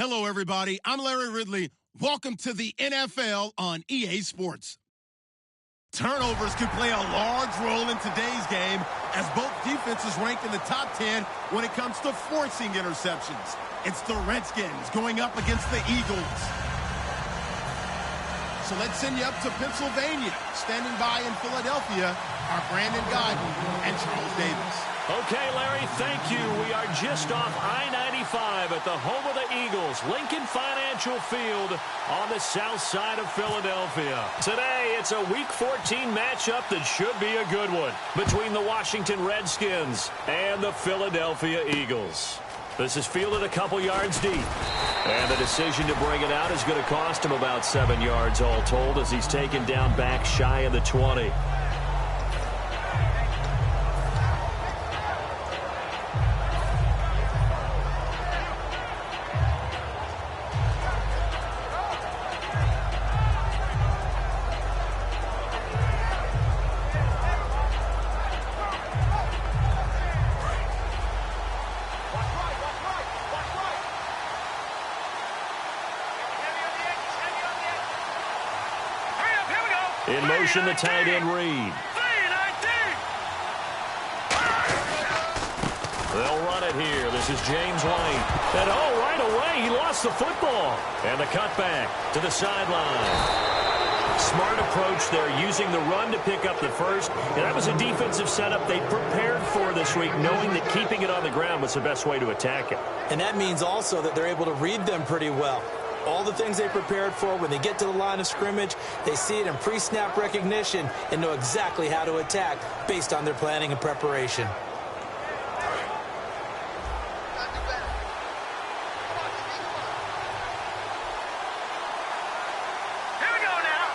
Hello, everybody. I'm Larry Ridley. Welcome to the NFL on EA Sports. Turnovers could play a large role in today's game as both defenses rank in the top 10 when it comes to forcing interceptions. It's the Redskins going up against the Eagles. So let's send you up to Pennsylvania. Standing by in Philadelphia are Brandon Godden and Charles Davis. Okay, Larry, thank you. We are just off I-95 at the home of the Eagles, Lincoln Financial Field on the south side of Philadelphia. Today, it's a Week 14 matchup that should be a good one between the Washington Redskins and the Philadelphia Eagles. This is fielded a couple yards deep. And the decision to bring it out is going to cost him about 7 yards all told as he's taken down back shy of the 20. In motion, the tight end Reed. They'll run it here. This is James White. And right away, he lost the football. And the cutback to the sideline. Smart approach there, using the run to pick up the first. And that was a defensive setup they prepared for this week, knowing that keeping it on the ground was the best way to attack it. And that means also that they're able to read them pretty well. All the things they prepared for, when they get to the line of scrimmage, they see it in pre-snap recognition and know exactly how to attack based on their planning and preparation. Here we go now.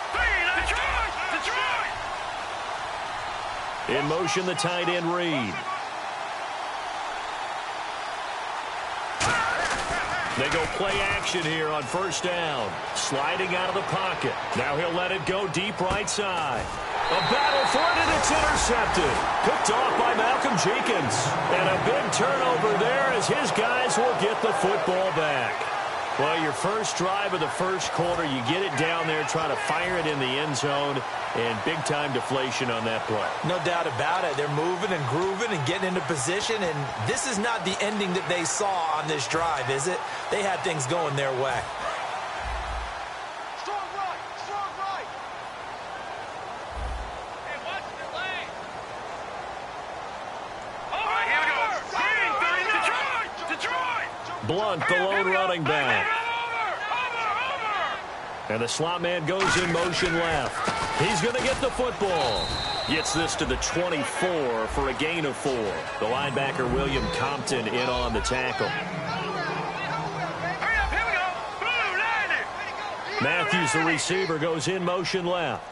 Detroit! In motion, the tight end Reed. They go play action here on first down. Sliding out of the pocket. Now he'll let it go deep right side. A battle for it, and it's intercepted. Picked off by Malcolm Jenkins. And a big turnover there as his guys will get the football back. Well, your first drive of the first quarter, you get it down there, try to fire it in the end zone, and big-time deflation on that play. No doubt about it. They're moving and grooving and getting into position, and this is not the ending that they saw on this drive, is it? They had things going their way. Strong right! Strong right! Hey, watch the lane! All right, here we go! Detroit! Blunt, the lone running back. And the slot man goes in motion left. He's going to get the football. Gets this to the 24 for a gain of 4. The linebacker, William Compton, in on the tackle. Hurry up, here we go! Blue, line it! Matthews, the receiver, goes in motion left.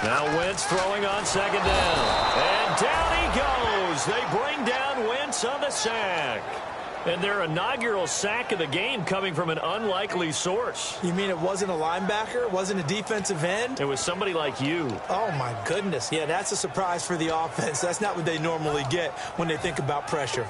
Now Wentz throwing on second down. And down he goes. They bring down Wentz on the sack. And their inaugural sack of the game coming from an unlikely source. You mean it wasn't a linebacker? It wasn't a defensive end? It was somebody like you. Oh, my goodness. Yeah, that's a surprise for the offense. That's not what they normally get when they think about pressure.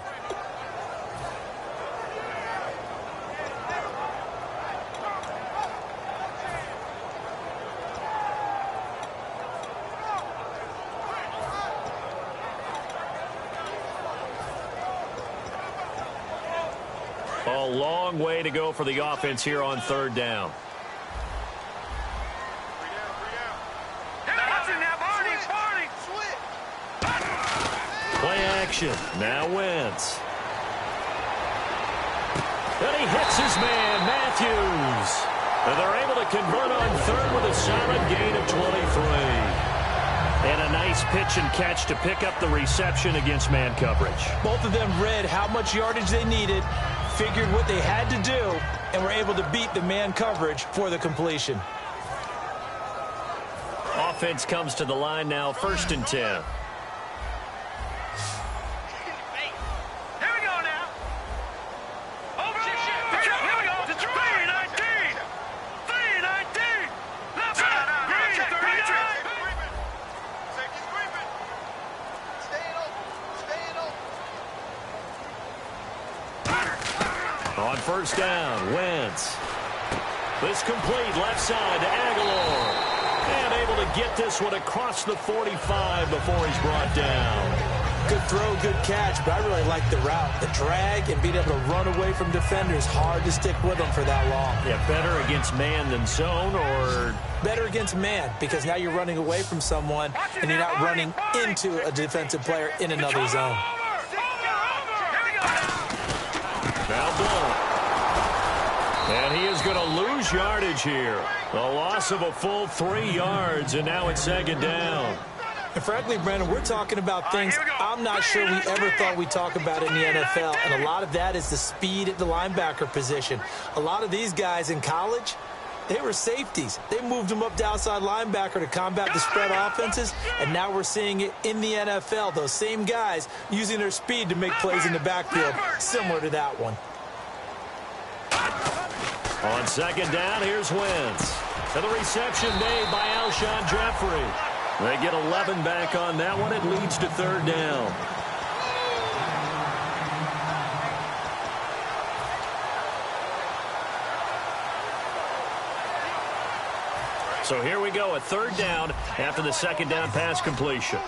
A long way to go for the offense here on third down. Play action. Now Wentz. And he hits his man, Matthews. And they're able to convert on third with a solid gain of 23. And a nice pitch and catch to pick up the reception against man coverage. Both of them read how much yardage they needed, figured what they had to do, and were able to beat the man coverage for the completion. Offense comes to the line now, 1st and 10. first down. Wentz. This complete left side to Aguilar. And able to get this one across the 45 before he's brought down. Good throw, good catch, but I really like the route. The drag and being able to run away from defenders, hard to stick with them for that long. Yeah, better against man than zone, or? Better against man, because now you're running away from someone and you're not running into a defensive player in another zone. Now blown. And he is going to lose yardage here. A loss of a full 3 yards, and now it's second down. And frankly, Brandon, we're talking about things I'm not sure we ever thought we'd talk about in the NFL, and a lot of that is the speed at the linebacker position. A lot of these guys in college, they were safeties. They moved them up to outside linebacker to combat the spread offenses, and now we're seeing it in the NFL. Those same guys using their speed to make plays in the backfield, similar to that one. On second down, here's Wentz. To the reception made by Alshon Jeffrey. They get 11 back on that one. It leads to third down. So here we go, a third down after the second down pass completion.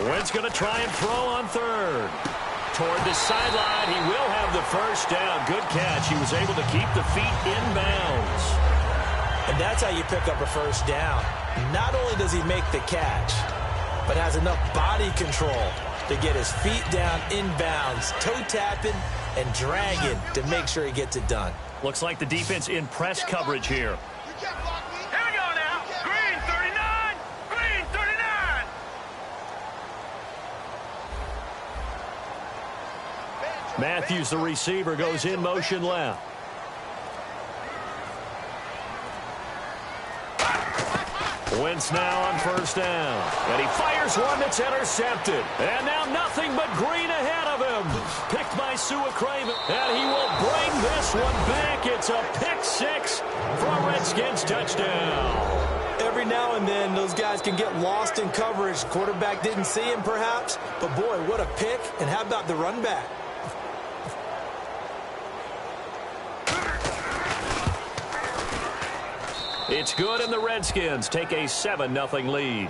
Wentz going to try and throw on third. Toward the sideline, he will have the first down. Good catch. He was able to keep the feet in bounds. And that's how you pick up a first down. Not only does he make the catch, but has enough body control to get his feet down in bounds, toe tapping and dragging to make sure he gets it done. Looks like the defense in press coverage here. Matthews, the receiver, goes in motion left. Wentz now on first down. And he fires one that's intercepted. And now nothing but green ahead of him. Picked by Sua Craven. And he will bring this one back. It's a pick six for a Redskins touchdown. Every now and then, those guys can get lost in coverage. Quarterback didn't see him, perhaps. But, boy, what a pick. And how about the run back? It's good, and the Redskins take a 7-0 lead.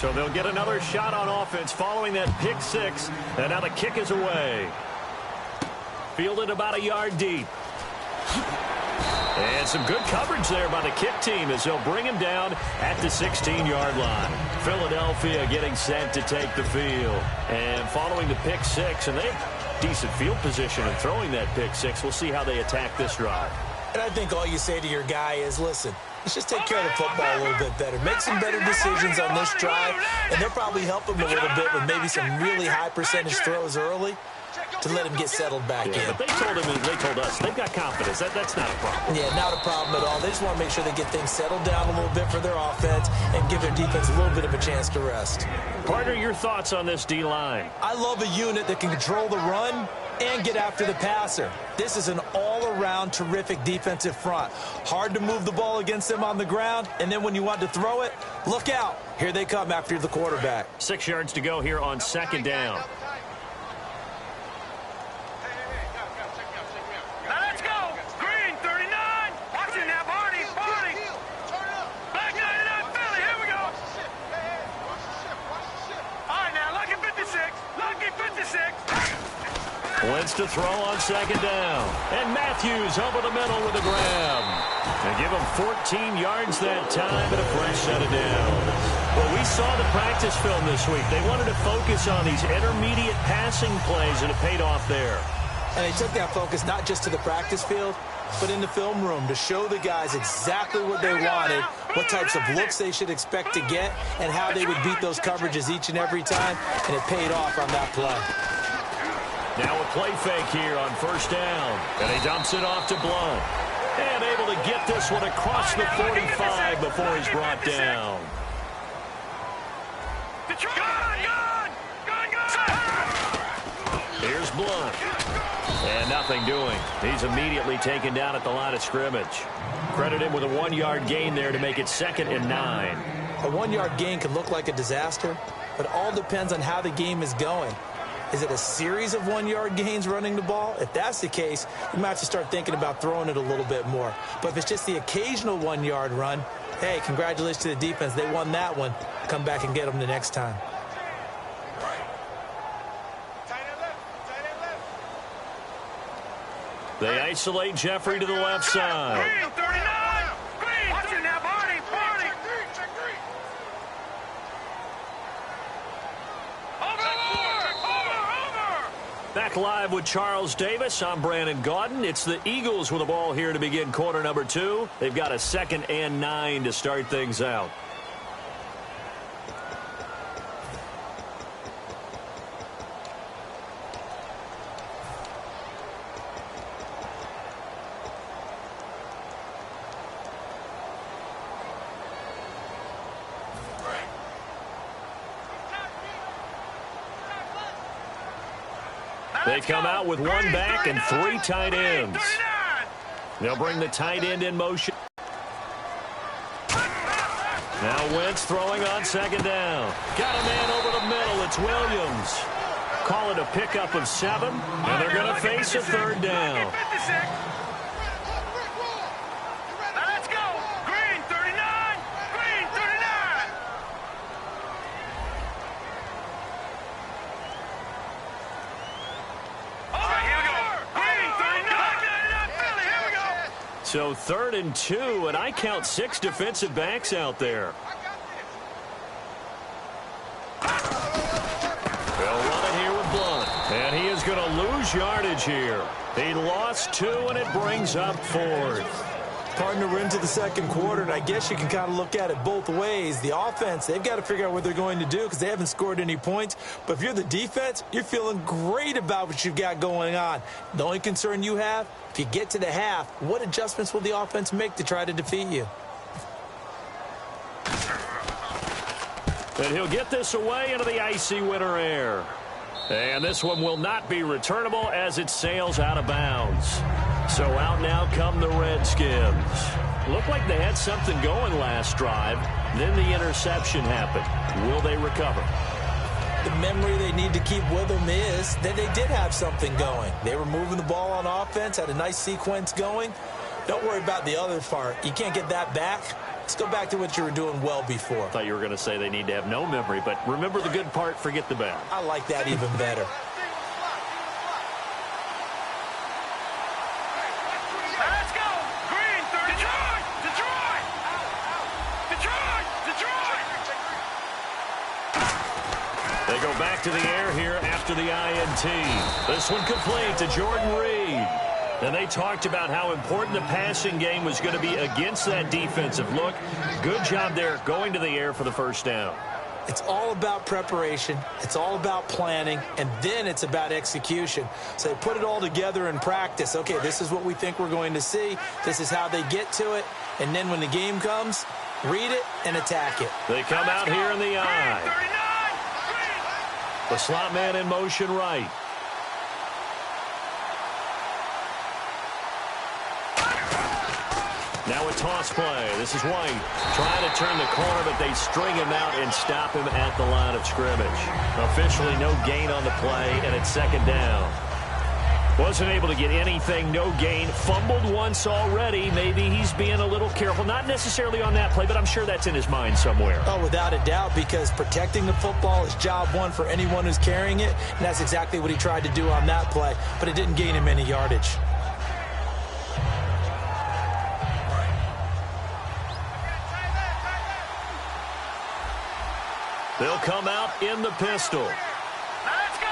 So they'll get another shot on offense following that pick six, and now the kick is away. Fielded about a yard deep. And some good coverage there by the kick team as they'll bring him down at the 16-yard line. Philadelphia getting set to take the field. And following the pick six, and they have decent field position in throwing that pick six. We'll see how they attack this drive. And I think all you say to your guy is, listen, let's just take care of the football a little bit better. Make some better decisions on this drive, and they'll probably help him a little bit with maybe some really high percentage throws early to let him get settled back in. But they told him, and they told us, they've got confidence. That's not a problem. Yeah, not a problem at all. They just want to make sure they get things settled down a little bit for their offense and give their defense a little bit of a chance to rest. Partner, your thoughts on this D-line? I love a unit that can control the run and get after the passer. This is an all-around terrific defensive front. Hard to move the ball against them on the ground, and then when you want to throw it, look out. Here they come after the quarterback. 6 yards to go here on second down. Wentz to throw on second down. And Matthews over the middle with a grab. And give him 14 yards that time and a fresh set of downs. Well, we saw the practice film this week. They wanted to focus on these intermediate passing plays, and it paid off there. And they took that focus not just to the practice field, but in the film room to show the guys exactly what they wanted, what types of looks they should expect to get, and how they would beat those coverages each and every time, and it paid off on that play. Now a play fake here on first down. And he dumps it off to Blount. And able to get this one across the 45 before he's brought down. Here's Blunt. And nothing doing. He's immediately taken down at the line of scrimmage. Credit him with a 1-yard gain there to make it 2nd and 9. A 1-yard gain can look like a disaster, but it all depends on how the game is going. Is it a series of 1-yard gains running the ball? If that's the case, you might have to start thinking about throwing it a little bit more. But if it's just the occasional 1-yard run, hey, congratulations to the defense. They won that one. Come back and get them the next time. They isolate Jeffrey to the left side. Green, 39. Green, watch it now, Barney. Barney. Over. Back live with Charles Davis. I'm Brandon Gaudin. It's the Eagles with the ball here to begin quarter number 2. They've got a 2nd and 9 to start things out. They come out with 1 back and 3 tight ends. They'll bring the tight end in motion. Now Wentz throwing on 2nd down. Got a man over the middle. It's Williams. Call it a pickup of 7, and they're going to face a 3rd down. Let's go. Green, 39. Green, 39. So 3rd and 2, and I count 6 defensive backs out there. They'll run it here with Blunt, and he is going to lose yardage here. He lost 2, and it brings up 4th. Partner, we're into the 2nd quarter, and I guess you can kind of look at it both ways. The offense, they've got to figure out what they're going to do because they haven't scored any points. But if you're the defense, you're feeling great about what you've got going on. The only concern you have, if you get to the half, what adjustments will the offense make to try to defeat you? And he'll get this away into the icy winter air. And this one will not be returnable as it sails out of bounds. So out now come the Redskins. Looked like they had something going last drive. Then the interception happened. Will they recover? The memory they need to keep with them is that they did have something going. They were moving the ball on offense, had a nice sequence going. Don't worry about the other part. You can't get that back. Let's go back to what you were doing well before. I thought you were going to say they need to have no memory, but remember the good part, forget the bad. I like that even better. Let's go. Green, 30. Detroit. Detroit. Detroit. Detroit. They go back to the air here after the INT. This one complete to Jordan Reed. And they talked about how important the passing game was going to be against that defensive look. Good job there going to the air for the 1st down. It's all about preparation. It's all about planning. And then it's about execution. So they put it all together in practice. Okay, this is what we think we're going to see. This is how they get to it. And then when the game comes, read it and attack it. They come out here in the eye. The slot man in motion right. Now a toss play. This is White trying to turn the corner, but they string him out and stop him at the line of scrimmage. Officially no gain on the play, and it's 2nd down. Wasn't able to get anything, no gain. Fumbled once already. Maybe he's being a little careful. Not necessarily on that play, but I'm sure that's in his mind somewhere. Oh, without a doubt, because protecting the football is job one for anyone who's carrying it, and that's exactly what he tried to do on that play, but it didn't gain him any yardage. They'll come out in the pistol. Let's go.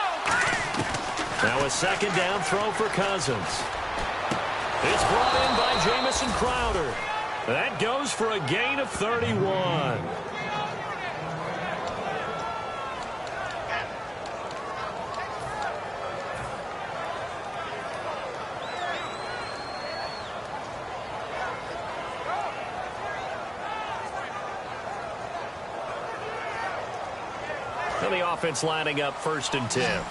Now a 2nd down throw for Cousins. It's brought in by Jamison Crowder. That goes for a gain of 31. And the offense lining up 1st and 10.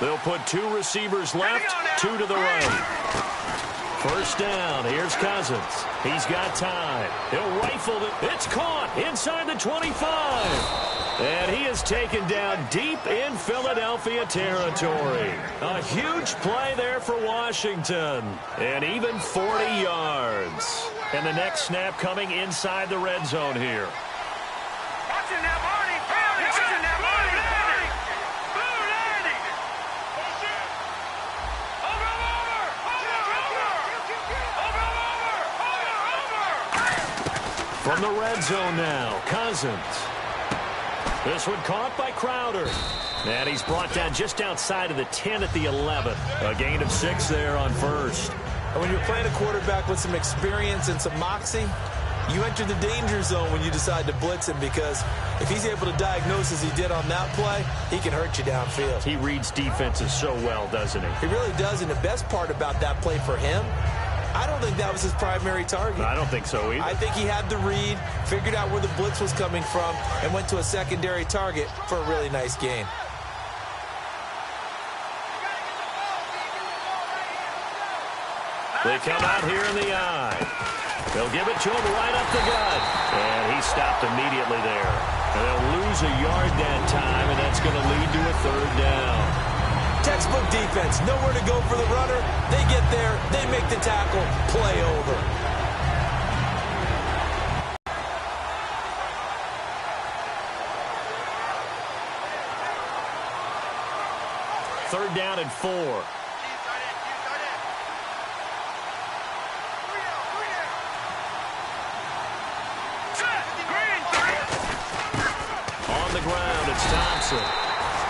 They'll put 2 receivers left, 2 to the right. 1st down. Here's Cousins. He's got time. He'll rifle it. It's caught inside the 25. And he is taken down deep in Philadelphia territory. A huge play there for Washington. And even 40 yards. And the next snap coming inside the red zone here. Watching that Marty. Watching that Marty. From the red zone now, Cousins. This one caught by Crowder. And he's brought down just outside of the 10 at the 11. A gain of 6 there on 1st. And when you're playing a quarterback with some experience and some moxie, you enter the danger zone when you decide to blitz him, because if he's able to diagnose as he did on that play, he can hurt you downfield. He reads defenses so well, doesn't he? He really does, and the best part about that play for him, I don't think that was his primary target. I don't think so either. I think he had the read, figured out where the blitz was coming from, and went to a secondary target for a really nice gain. They come out here in the eye. They'll give it to him right up the gut. And he stopped immediately there. And they'll lose a yard that time, and that's going to lead to a 3rd down. Textbook defense, nowhere to go for the runner. They get there, they make the tackle, play over. Third down and 4. On the ground, it's Thompson.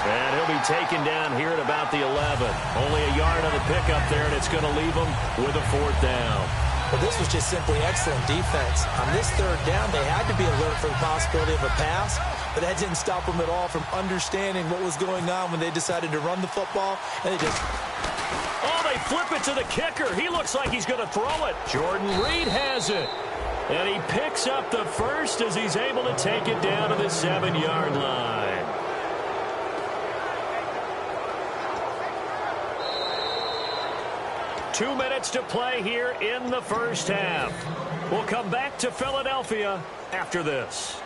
And he'll be taken down here at about the 11. Only a yard on the pickup there, and it's going to leave him with a 4th down. Well, this was just simply excellent defense. On this 3rd down, they had to be alert for the possibility of a pass, but that didn't stop them at all from understanding what was going on when they decided to run the football, and they just... Oh, they flip it to the kicker. He looks like he's going to throw it. Jordan Reed has it. And he picks up the 1st as he's able to take it down to the 7-yard line. Two minutes to play here in the 1st half. We'll come back to Philadelphia after this.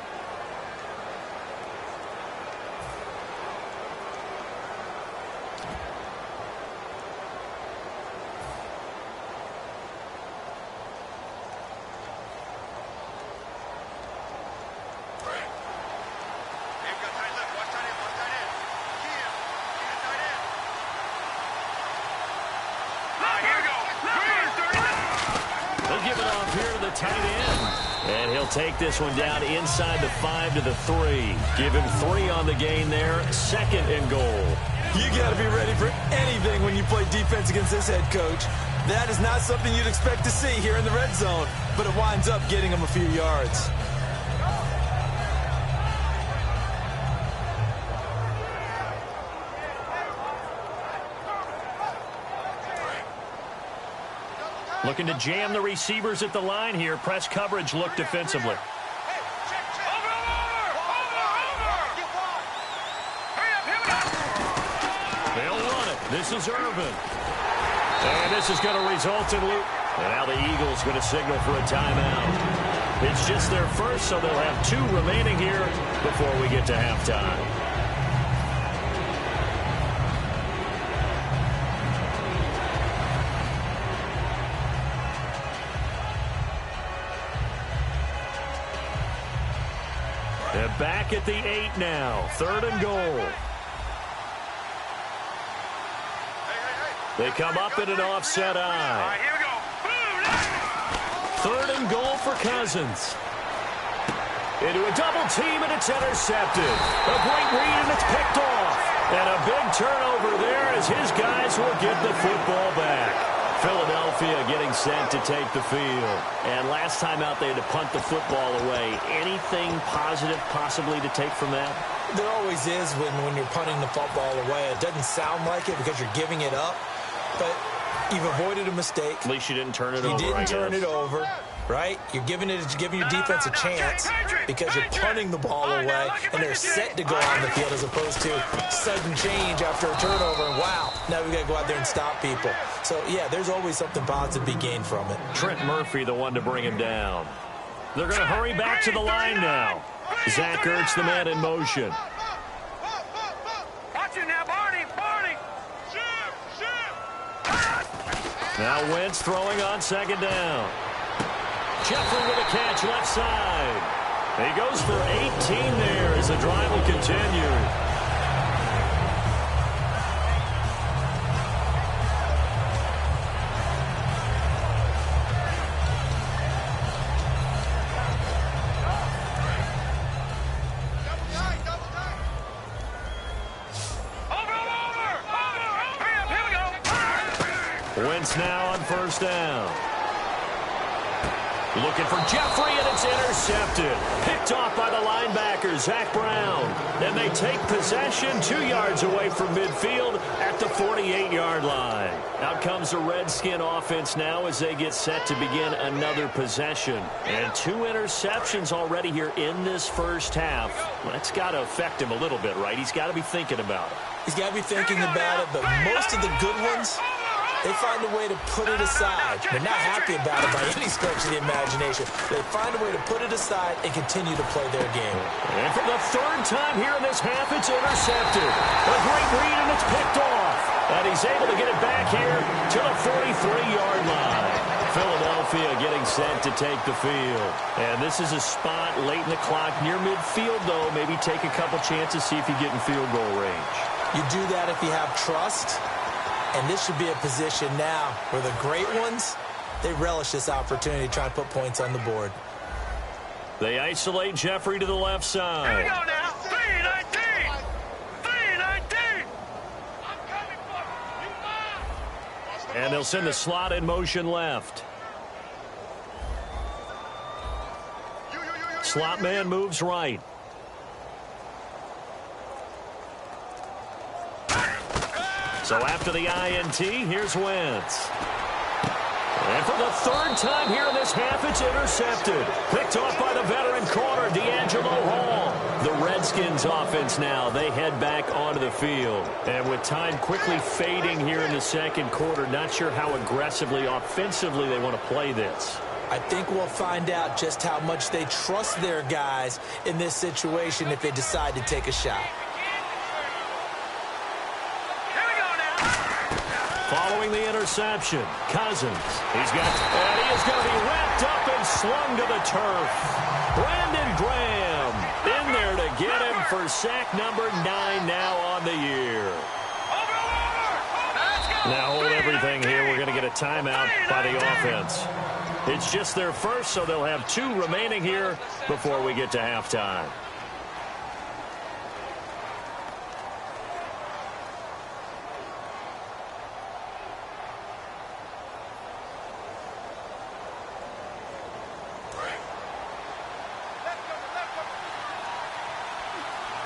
Tight end. And he'll take this one down inside the 5 to the 3. Give him 3 on the gain there. 2nd and goal. You got to be ready for anything when you play defense against this head coach. That is not something you'd expect to see here in the red zone, but it winds up getting him a few yards. Looking to jam the receivers at the line here. Press coverage look defensively. They'll run it. This is Irvin. And this is going to result in loop. And now the Eagles going to signal for a timeout. It's just their 1st, so they'll have 2 remaining here before we get to halftime. They're back at the 8 now. 3rd and goal. They come up in an offset eye. 3rd and goal for Cousins. Into a double team, and it's intercepted. A great read, and it's picked off. And a big turnover there as his guys will get the football back. Philadelphia getting set to take the field. And last time out, they had to punt the football away. Anything positive possibly to take from that? There always is when you're punting the football away. It doesn't sound like it because you're giving it up, but you've avoided a mistake. At least you didn't turn it over, You didn't turn it over. right? You're giving your defense a chance because you're punting the ball away, and they're set to go on the field as opposed to sudden change after a turnover, and wow, now we've got to go out there and stop people. So, yeah, there's always something positive to be gained from it. Trent Murphy, the one to bring him down. They're going to hurry back to the line now. Zach Ertz, the man in motion. Watch it now, Barney. Now Wentz throwing on second down. Jeffrey with a catch left side. He goes for 18 there as the drive will continue. Wentz now on first down. Looking for Jeffrey, and it's intercepted. Picked off by the linebacker, Zach Brown. And they take possession 2 yards away from midfield at the 48-yard line. Out comes the Redskin offense now as they get set to begin another possession. And 2 interceptions already here in this first half. That's got to affect him a little bit, right? He's got to be thinking about it. He's got to be thinking about it, but most of the good ones, they find a way to put it aside. They're not happy about it by any stretch of the imagination. They find a way to put it aside and continue to play their game. And for the third time here in this half, it's intercepted. A great read, and it's picked off. And he's able to get it back here to the 43-yard line. Philadelphia getting set to take the field. And this is a spot late in the clock near midfield, though. Maybe take a couple chances, see if you get in field goal range. You do that if you have trust. And this should be a position now where the great ones, they relish this opportunity to try and put points on the board. They isolate Jeffrey to the left side. Here we go now. 3-19. 3-19. I'm coming for you. And they'll send the slot in motion left. Slot man moves right. So after the INT, here's Wentz. And for the third time here in this half, it's intercepted. Picked off by the veteran corner, D'Angelo Hall. The Redskins offense now, they head back onto the field. And with time quickly fading here in the second quarter, not sure how aggressively, offensively they want to play this. I think we'll find out just how much they trust their guys in this situation if they decide to take a shot. Following the interception, Cousins. And he is going to be wrapped up and slung to the turf. Brandon Graham in there to get him for sack number 9 now on the year. Now hold everything here. We're going to get a timeout by the offense. It's just their first, so they'll have 2 remaining here before we get to halftime.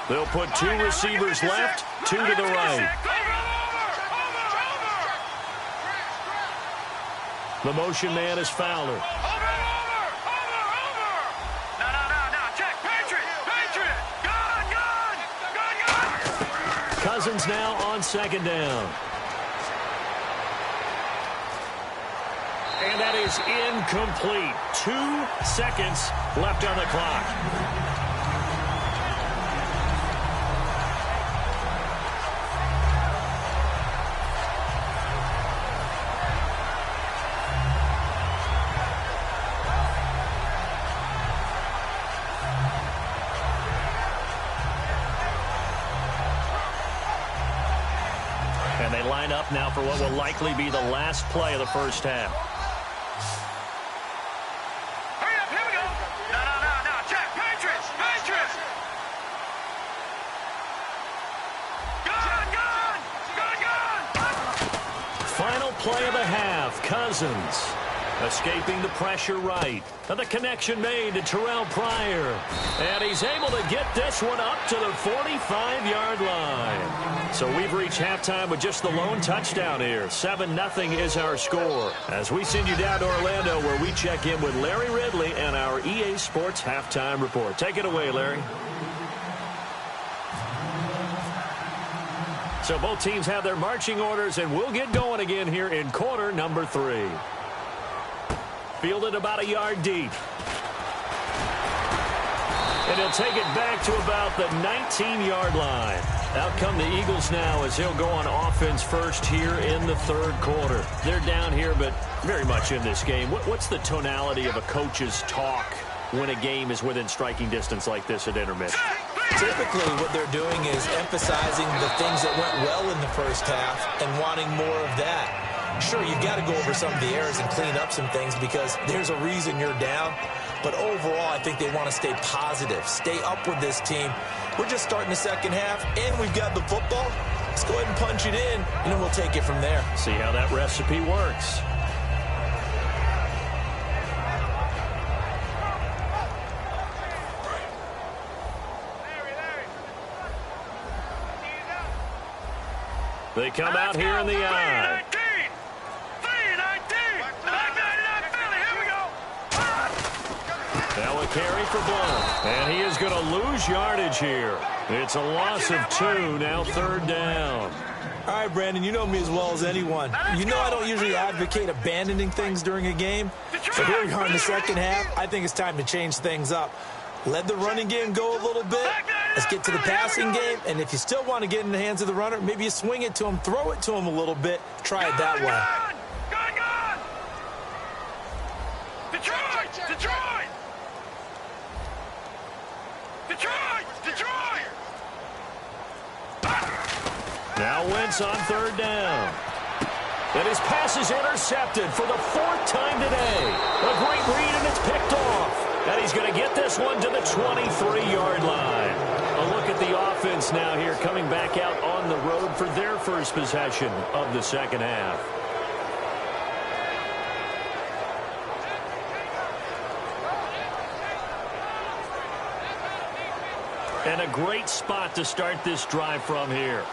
They'll put 2 receivers left, 2 to the right. The motion man is Fowler. No, check, Patriot. Gun. Cousins now on second down. And that is incomplete. 2 seconds left on the clock. And they line up now for what will likely be the last play of the first half. Hurry up, here we go. No, check, Patriots. Gun. Final play of the half, Cousins. Escaping the pressure right. And the connection made to Terrell Pryor. And he's able to get this one up to the 45-yard line. So we've reached halftime with just the lone touchdown here. 7-0 is our score. As we send you down to Orlando, where we check in with Larry Ridley and our EA Sports Halftime Report. Take it away, Larry. So both teams have their marching orders, and we'll get going again here in quarter number 3. Fielded about a yard deep. And he'll take it back to about the 19-yard line. Out come the Eagles now as he'll go on offense first here in the third quarter. They're down here, but very much in this game. What's the tonality of a coach's talk when a game is within striking distance like this at intermission? Typically, what they're doing is emphasizing the things that went well in the first half and wanting more of that. Sure, you've got to go over some of the errors and clean up some things because there's a reason you're down. But overall, I think they want to stay positive, stay up with this team. We're just starting the second half, and we've got the football. Let's go ahead and punch it in, and then we'll take it from there. See how that recipe works. They come out here in the eye. Now a carry for Blount. And he is going to lose yardage here. It's a loss of 2, now third down. All right, Brandon, you know me as well as anyone. You know I don't usually advocate abandoning things during a game. But here we are in the second half. I think it's time to change things up. Let the running game go a little bit. Let's get to the passing game. And if you still want to get in the hands of the runner, maybe you swing it to him, throw it to him a little bit. Try it that way. Detroit! Now Wentz on third down. And his pass is intercepted for the 4th time today. A great read, and it's picked off. And he's going to get this one to the 23-yard line. A look at the offense now here, coming back out on the road for their first possession of the second half. And a great spot to start this drive from here.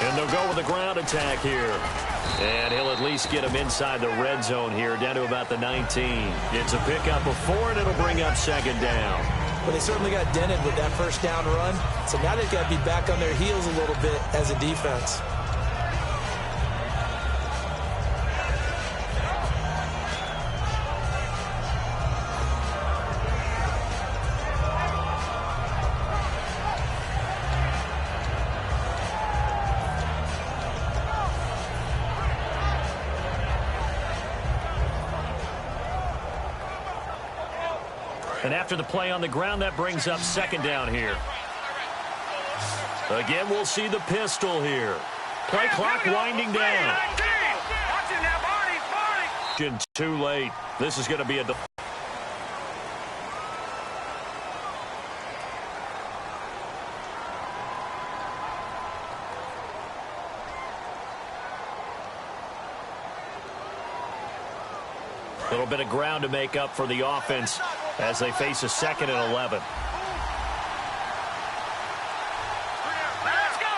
And they'll go with a ground attack here. And he'll at least get him inside the red zone here, down to about the 19. It's a pickup of 4, and it'll bring up second down. Well, they certainly got dented with that first down run. So now they've got to be back on their heels a little bit as a defense. And after the play on the ground, that brings up second down here. Again, we'll see the pistol here. Play clock winding down. Too late. This is going to be a... little bit of ground to make up for the offense as they face a 2nd and 11. Let's go!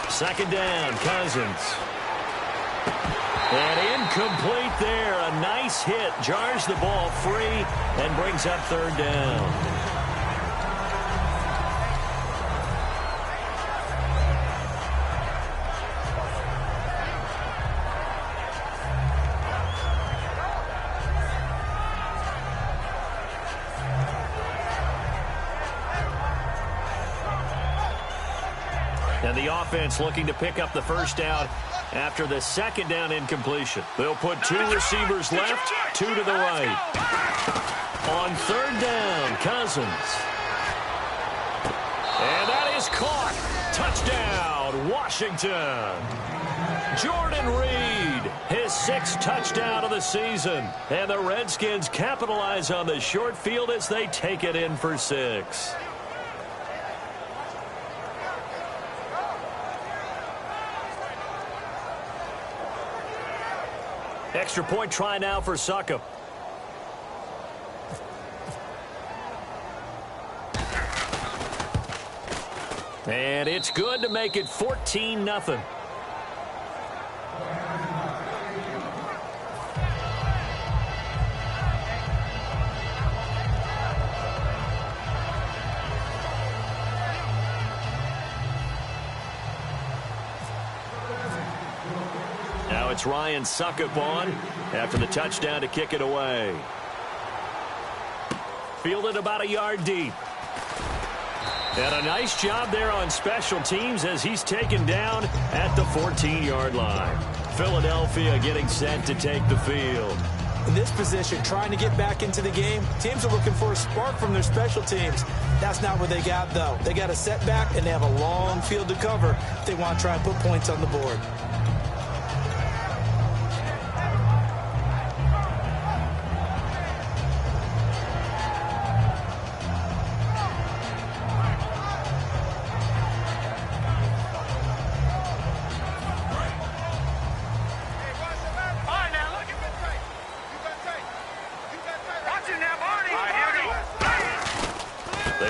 3-19! Second down, Cousins. And incomplete there. A nice hit. Jars the ball free and brings up third down. And the offense looking to pick up the first down after the second down incompletion. They'll put 2 receivers left, 2 to the right. On third down, Cousins. And that is caught. Touchdown, Washington. Jordan Reed, his 6th touchdown of the season. And the Redskins capitalize on the short field as they take it in for 6. Extra point try now for Succop. And it's good to make it 14-0. Now it's Ryan Succop on after the touchdown to kick it away. Fielded about a yard deep. And a nice job there on special teams as he's taken down at the 14-yard line. Philadelphia getting set to take the field. In this position, trying to get back into the game, teams are looking for a spark from their special teams. That's not what they got, though. They got a setback, and they have a long field to cover if they want to try and put points on the board.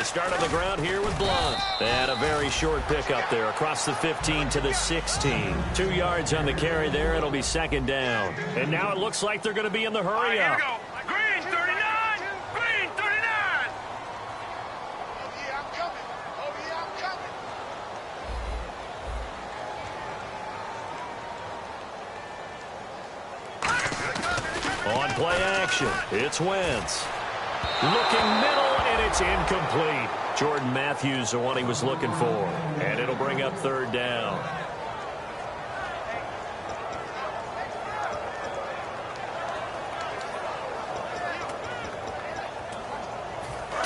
Start on the ground here with Blunt. And a very short pickup there across the 15 to the 16. 2 yards on the carry there. It'll be 2nd down. And now it looks like they're going to be in the hurry up. Here we go. Green 39. Green 39. Oh, yeah, I'm coming. Oh, yeah, I'm coming. On play action, it's Wentz. Looking middle, and it's incomplete. Jordan Matthews, the one he was looking for. And it'll bring up 3rd down.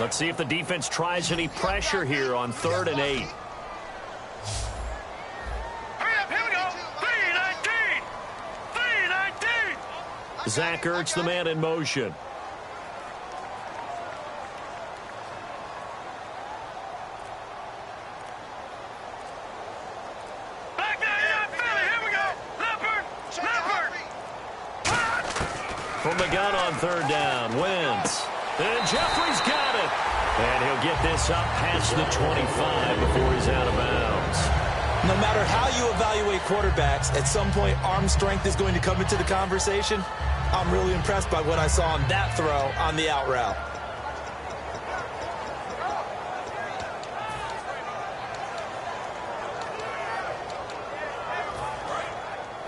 Let's see if the defense tries any pressure here on 3rd and 8. Hurry up, here we go. 3-19. 3-19. Zach Ertz, the man in motion. From the gun on 3rd down, Wentz. And Jeffrey's got it. And he'll get this up past the 25 before he's out of bounds. No matter how you evaluate quarterbacks, at some point arm strength is going to come into the conversation. I'm really impressed by what I saw on that throw on the out route.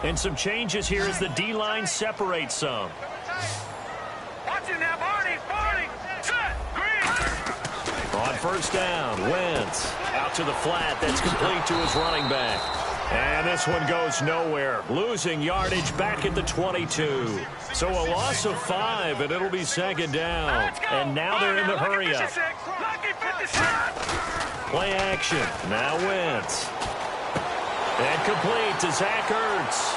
And some changes here as the D-line separates some. Watch it now, Barney. Barney. Set. Green. On 1st down, Wentz out to the flat. That's complete to his running back. And this one goes nowhere. Losing yardage back at the 22. So a loss of 5, and it'll be 2nd down. And now they're in the hurry up. Play action. Now Wentz. And complete to Zach Ertz.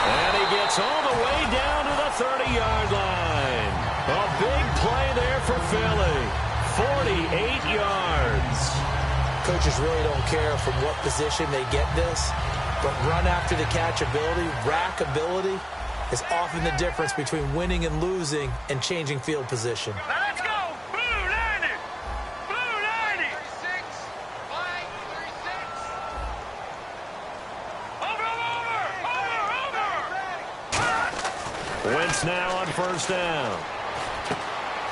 And he gets all the way down to the 30-yard line. A big play there for Philly. 48 yards. Coaches really don't care from what position they get this, but run after the catch ability, rack ability, is often the difference between winning and losing and changing field position. Now let's go. Blue 90. Blue 90. 36. Line 36. Over. Wentz now on 1st down.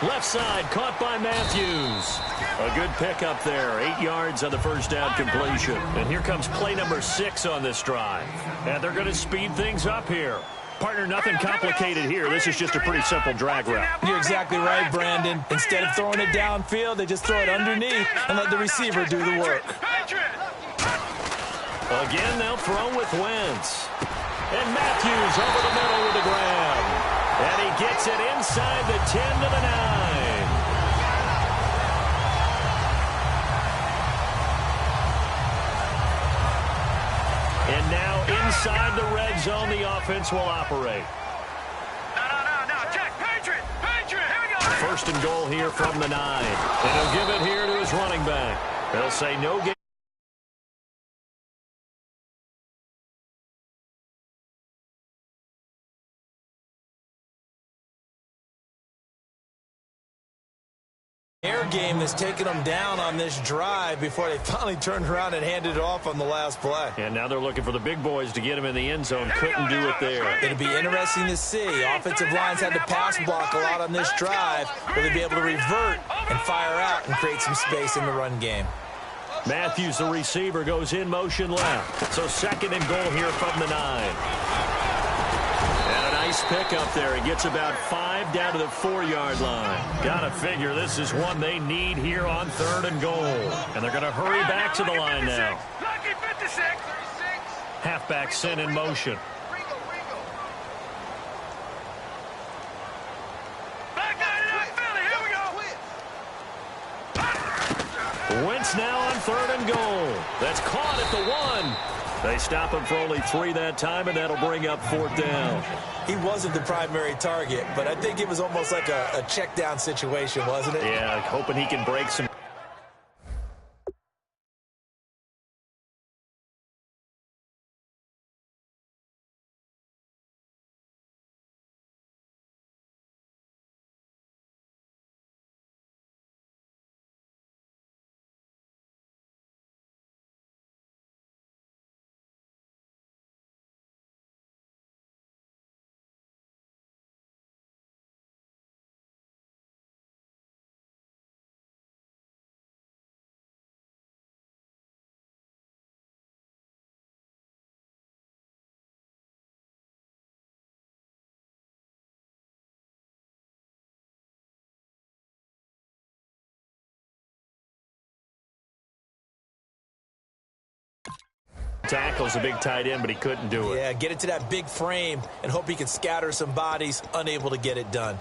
Left side caught by Matthews. A good pickup there. 8 yards on the 1st down completion. And here comes play number 6 on this drive. And they're going to speed things up here. Partner, nothing complicated here. This is just a pretty simple drag route. You're exactly right, Brandon. Instead of throwing it downfield, they just throw it underneath and let the receiver do the work. Again, they'll throw with Wentz. And Matthews over the middle with the grab. And he gets it inside the 10 to the 9. the red zone, the offense will operate. No. Check. Patriot. Here we go. First and goal here from the 9. And he'll give it here to his running back. They'll say no game. Air game that's taken them down on this drive before they finally turned around and handed it off on the last play. And now they're looking for the big boys to get him in the end zone. Couldn't do it there. It'll be interesting to see. Offensive lines had to pass block a lot on this drive. Will they be able to revert and fire out and create some space in the run game? Matthews, the receiver, goes in motion left. So second and goal here from the 9. And a nice pick up there. He gets about 5 down to the 4-yard line. Gotta figure this is one they need here on third and goal. And they're going to hurry back to the line now. Lucky 56. Halfback sent in motion. Back out of that Philly. Here we go. Wentz now on third and goal. That's caught at the 1. They stop him for only 3 that time, and that'll bring up 4th down. He wasn't the primary target, but I think it was almost like a check down situation, wasn't it? Yeah, hoping he can break some. Tackles a big tight end, but he couldn't do it. Yeah, get it to that big frame and hope he can scatter some bodies, unable to get it done.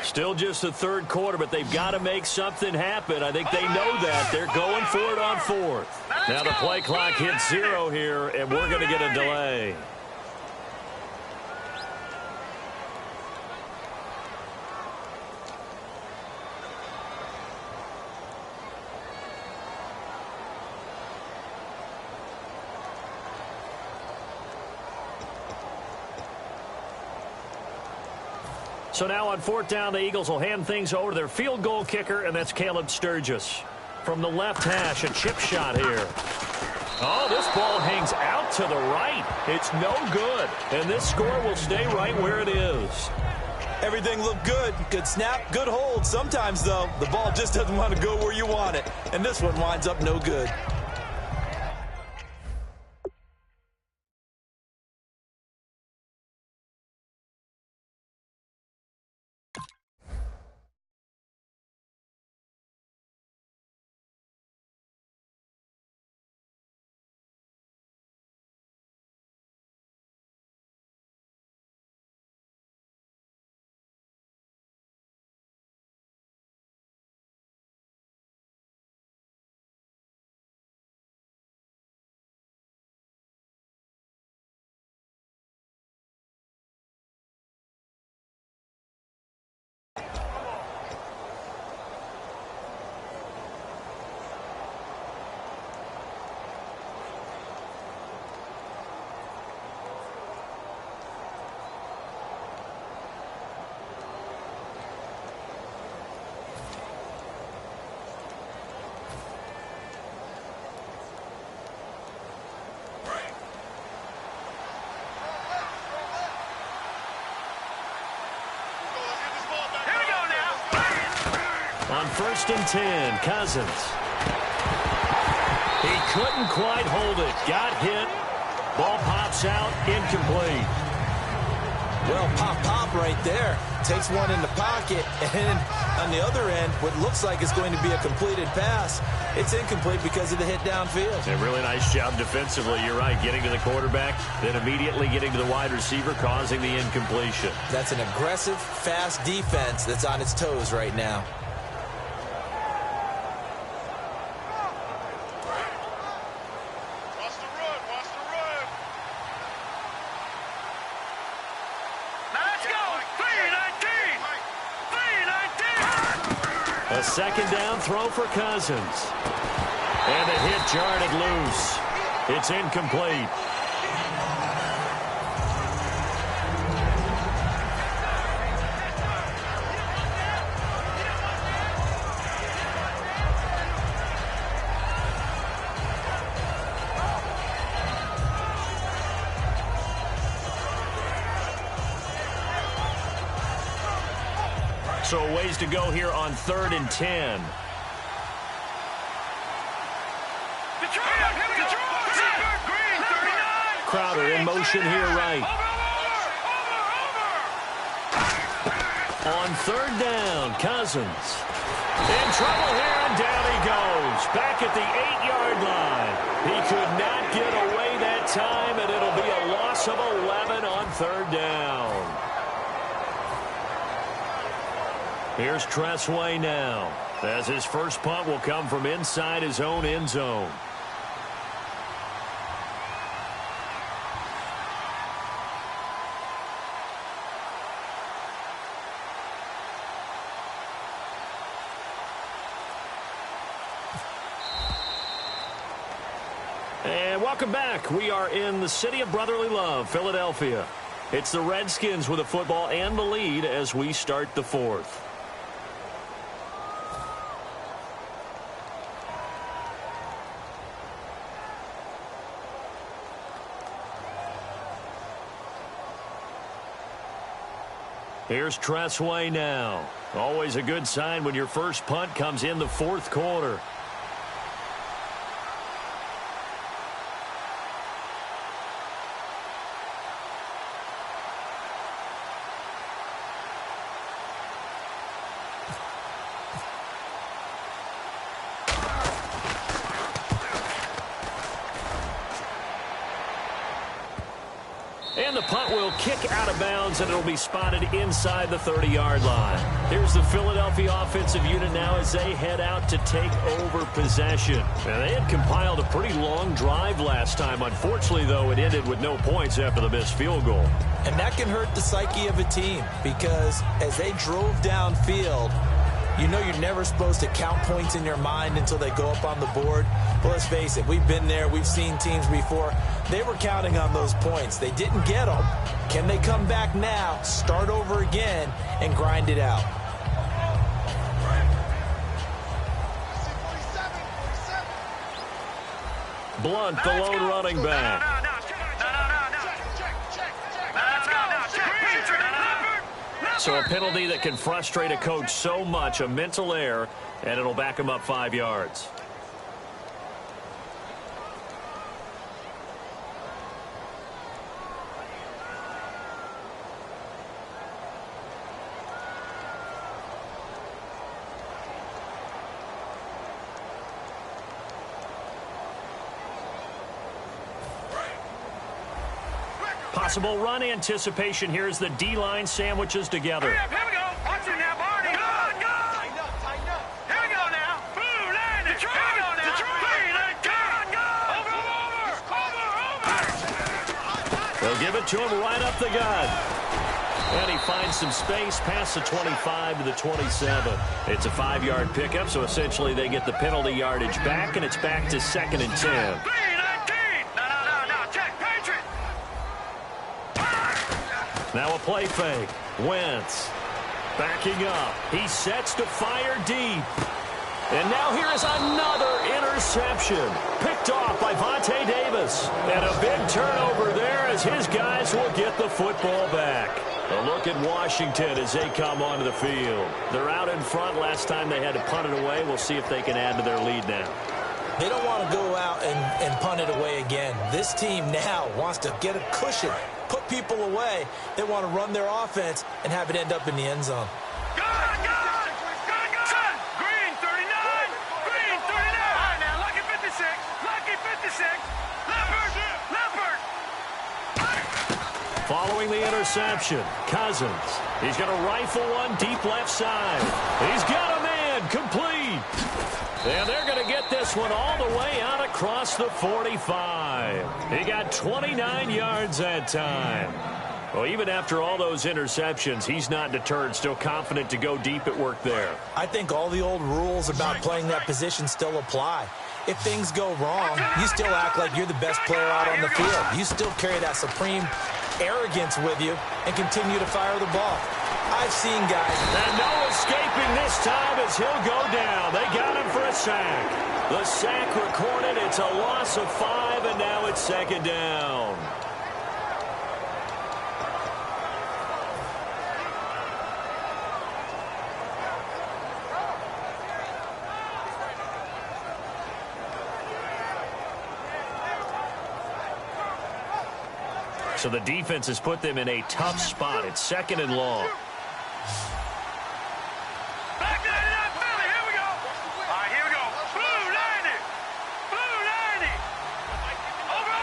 Still just the third quarter, but they've got to make something happen. I think they know that. They're going for it on 4th. Now the play clock hits 0 here, and we're going to get a delay. So now on 4th down, the Eagles will hand things over to their field goal kicker, and that's Caleb Sturgis. From the left hash, a chip shot here. Oh, this ball hangs out to the right. It's no good, and this score will stay right where it is. Everything looked good. Good snap, good hold. Sometimes, though, the ball just doesn't want to go where you want it, and this one winds up no good. On 1st and 10, Cousins. He couldn't quite hold it. Got hit. Ball pops out, incomplete. Well, pop right there. Takes one in the pocket, and on the other end, what looks like it's going to be a completed pass. It's incomplete because of the hit downfield. A really nice job defensively. You're right, getting to the quarterback, then immediately getting to the wide receiver, causing the incompletion. That's an aggressive, fast defense that's on its toes right now. A second down throw for Cousins. And the hit jarred it loose. It's incomplete. So ways to go here on 3rd and 10. Crowder in motion here right. On 3rd down, Cousins. In trouble here, and down he goes. Back at the 8-yard line. He could not get away that time, and it'll be a loss of 11 on 3rd down. Here's Tressway now, as his first punt will come from inside his own end zone. And welcome back. We are in the city of brotherly love, Philadelphia. It's the Redskins with the football and the lead as we start the 4th. Here's Tressway now. Always a good sign when your first punt comes in the 4th quarter. And the punt will kick out of bounds, and it'll be spotted inside the 30-yard line. Here's the Philadelphia offensive unit now as they head out to take over possession. Now, they had compiled a pretty long drive last time. Unfortunately, though, it ended with no points after the missed field goal. And that can hurt the psyche of a team because as they drove downfield, you know you're never supposed to count points in your mind until they go up on the board. But let's face it, we've been there. We've seen teams before. They were counting on those points. They didn't get them. Can they come back now, start over again, and grind it out? Blunt, the lone running back. So a penalty that can frustrate a coach so much, a mental error, and it'll back him up 5 yards. Possible run anticipation here as the D-line sandwiches together. Here we go. Watch it now, Barney. Go. Tighten up. Here we go now. Boom, land it. Here we go now. Over. They'll give it to him right up the gut. And he finds some space past the 25 to the 27. It's a 5-yard pickup, so essentially they get the penalty yardage back, and it's back to 2nd and 10. Now a play fake. Wentz backing up. He sets to fire deep. And now here is another interception. Picked off by Vontae Davis. And a big turnover there as his guys will get the football back. A look at Washington as they come onto the field. They're out in front. Last time they had to punt it away. We'll see if they can add to their lead now. They don't want to go out and punt it away again. This team now wants to get a cushion put people away. They want to run their offense and have it end up in the end zone. Green 39. Green 39. All right, now, lucky 56. Lucky 56. Leopard. Following the interception, Cousins. He's going to rifle one deep left side. He's got a man complete. And they're going to get this one all the way out across the 45. He got 29 yards that time. Well, even after all those interceptions, he's not deterred, still confident to go deep at work there. I think all the old rules about playing that position still apply. If things go wrong, you still act like you're the best player out on the field. You still carry that supreme arrogance with you and continue to fire the ball. I've seen guys. And no escaping this time as he'll go down. They got him for a sack. The sack recorded. It's a loss of 5, and now it's second down. So the defense has put them in a tough spot. It's second and long. Back to that Philly. Here we go. All right, here we go. Blue 90. Blue 90. Over.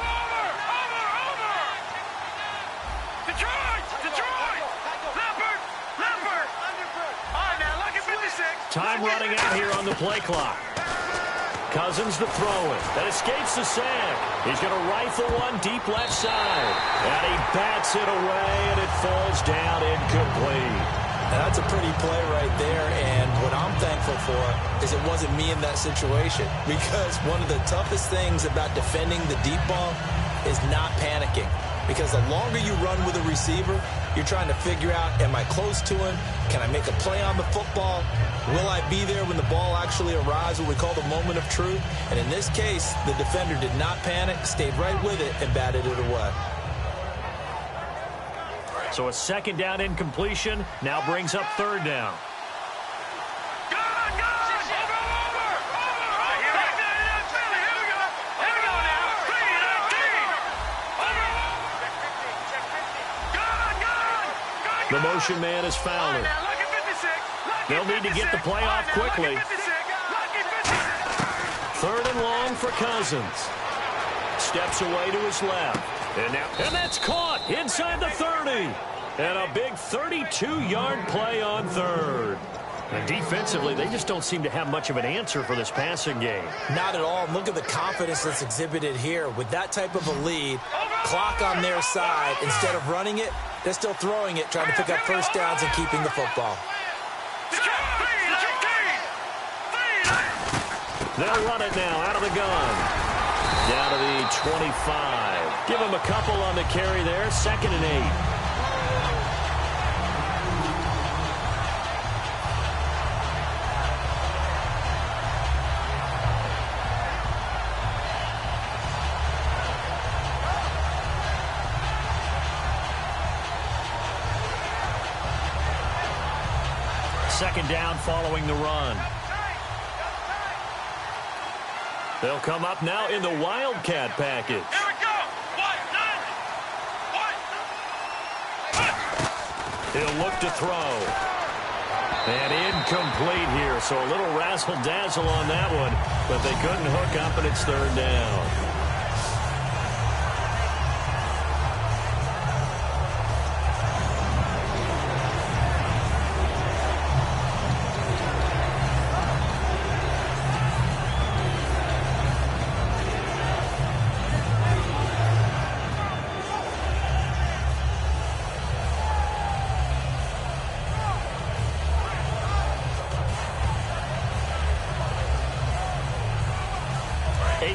Detroit. Leopard. All right, now, lucky 56. Time running out here on the play clock. Cousins to throw it. That escapes the sack. He's going to rifle one deep left side. And he bats it away, and it falls down incomplete. And that's a pretty play right there, and what I'm thankful for is it wasn't me in that situation, because one of the toughest things about defending the deep ball is not panicking, because the longer you run with a receiver, you're trying to figure out, am I close to him? Can I make a play on the football? Will I be there when the ball actually arrives, what we call the moment of truth? And in this case, the defender did not panic, stayed right with it, and batted it away. So a second down incompletion now brings up third down. Over. All right, here we go. Philly. Here we go. Here we go now. 3-19. The motion man is Fowler. Now, lucky 56. They'll need to get the play off quickly. Lucky 56. Third and long for Cousins. Steps away to his left. And that's caught inside the 30. And a big 32-yard play on third. And defensively, they just don't seem to have much of an answer for this passing game. Not at all. Look at the confidence that's exhibited here. With that type of a lead, clock on their side, instead of running it, they're still throwing it, trying to pick up first downs and keeping the football. They'll run it now out of the gun. Down to the 25. Give him a couple on the carry there. 2nd and 8. Second down following the run. They'll come up now in the Wildcat package. Here we go. He'll look to throw. And incomplete here, so a little razzle-dazzle on that one, but they couldn't hook up, and it's third down.